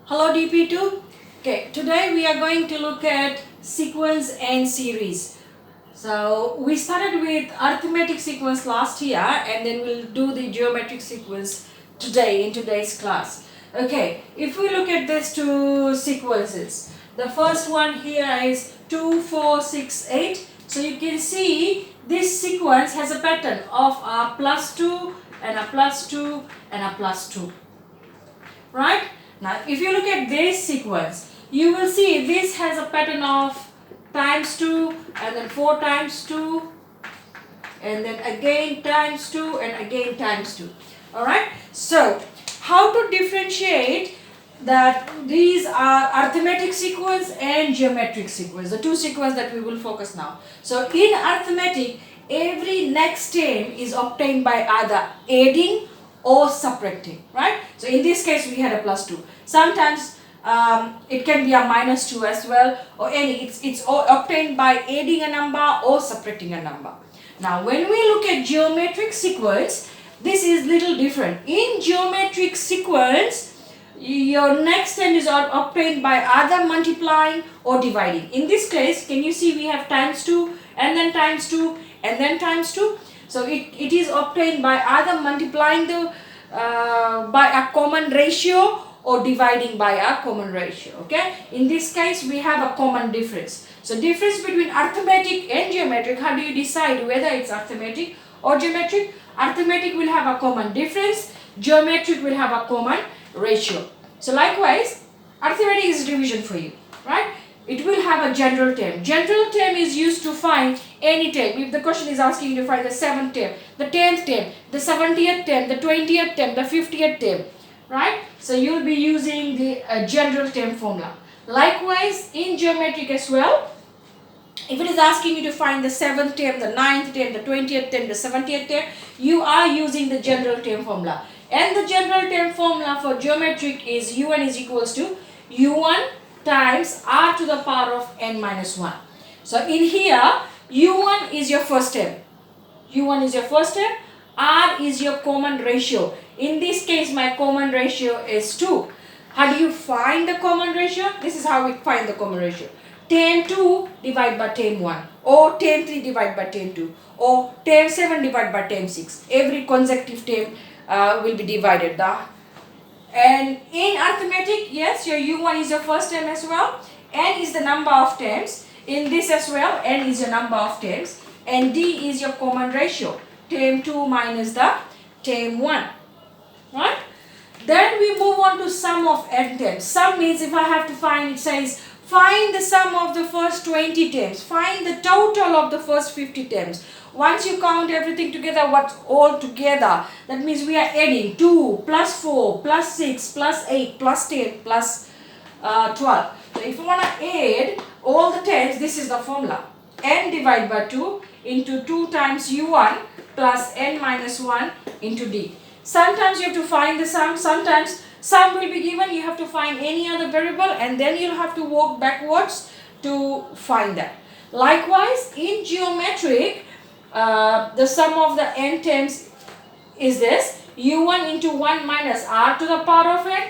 Hello DP2. Okay, today we are going to look at sequence and series. So we started with arithmetic sequence last year and then we'll do the geometric sequence today in today's class. Okay, if we look at these two sequences, the first one here is 2, 4, 6, 8. So you can see this sequence has a pattern of a +2 and a +2 and a +2. Right? Now if you look at this sequence, you will see this has a pattern of times 2 and then 4 times 2 and then again times 2 and again times 2. Alright? So how to differentiate that these are arithmetic sequence and geometric sequence, the two sequences that we will focus now. So in arithmetic, every next term is obtained by either adding or subtracting, right? So in this case we had a +2. Sometimes it can be a -2 as well, or any. It's obtained by adding a number or subtracting a number. Now when we look at geometric sequence, this is little different. In geometric sequence, your next term is obtained by either multiplying or dividing. In this case, can you see we have times 2 and then times 2 and then times 2. So it is obtained by either multiplying by a common ratio or dividing by a common ratio. Okay. In this case, we have a common difference. So difference between arithmetic and geometric. How do you decide whether it's arithmetic or geometric? Arithmetic will have a common difference. Geometric will have a common ratio. So likewise, arithmetic is division for you, right? It will have a general term. General term is used to find any term. If the question is asking you to find the 7th term, the 10th term, the 70th term, the 20th term, the 50th term, right? So you will be using the general term formula. Likewise, in geometric as well, if it is asking you to find the 7th term, the 9th term, the 20th term, the 70th term, you are using the general term formula. And the general term formula for geometric is u1 is equals to u1 times r to the power of n minus 1. So in here, u1 is your first term. u1 is your first term. R is your common ratio. In this case, my common ratio is 2. How do you find the common ratio? This is how we find the common ratio. Term 2 divided by term 1, or term 3 divided by term 2, or term 7 divided by term 6. Every consecutive term will be divided. And in arithmetic, yes, your u1 is your first term as well. N is the number of terms. In this as well, n is your number of terms. And d is your common ratio. Term 2 minus the term 1. Right? Then we move on to sum of n terms. Sum means if I have to find, it says, find the sum of the first 20 terms. Find the total of the first 50 terms. Once you count everything together, what's all together? That means we are adding 2 plus 4 plus 6 plus 8 plus 10 plus 12. So if you want to add all the terms, this is the formula. N divided by 2 into 2 times u1 plus n minus 1 into d. Sometimes you have to find the sum. Sometimes sum will be given. You have to find any other variable and then you'll have to work backwards to find that. Likewise, in geometric, the sum of the n terms is this, u1 into 1 minus r to the power of n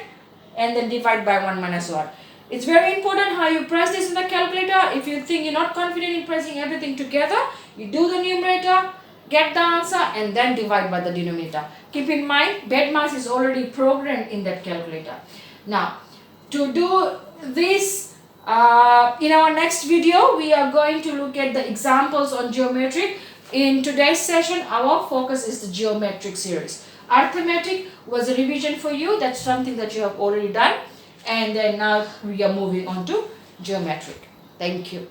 and then divide by 1 minus 1. It's very important how you press this in the calculator. If you think you're not confident in pressing everything together, you do the numerator, get the answer and then divide by the denominator. Keep in mind, BEDMAS is already programmed in that calculator. Now, to do this, in our next video, we are going to look at the examples on geometric. In today's session, our focus is the geometric series. Arithmetic was a revision for you. That's something that you have already done. And then now we are moving on to geometric. Thank you.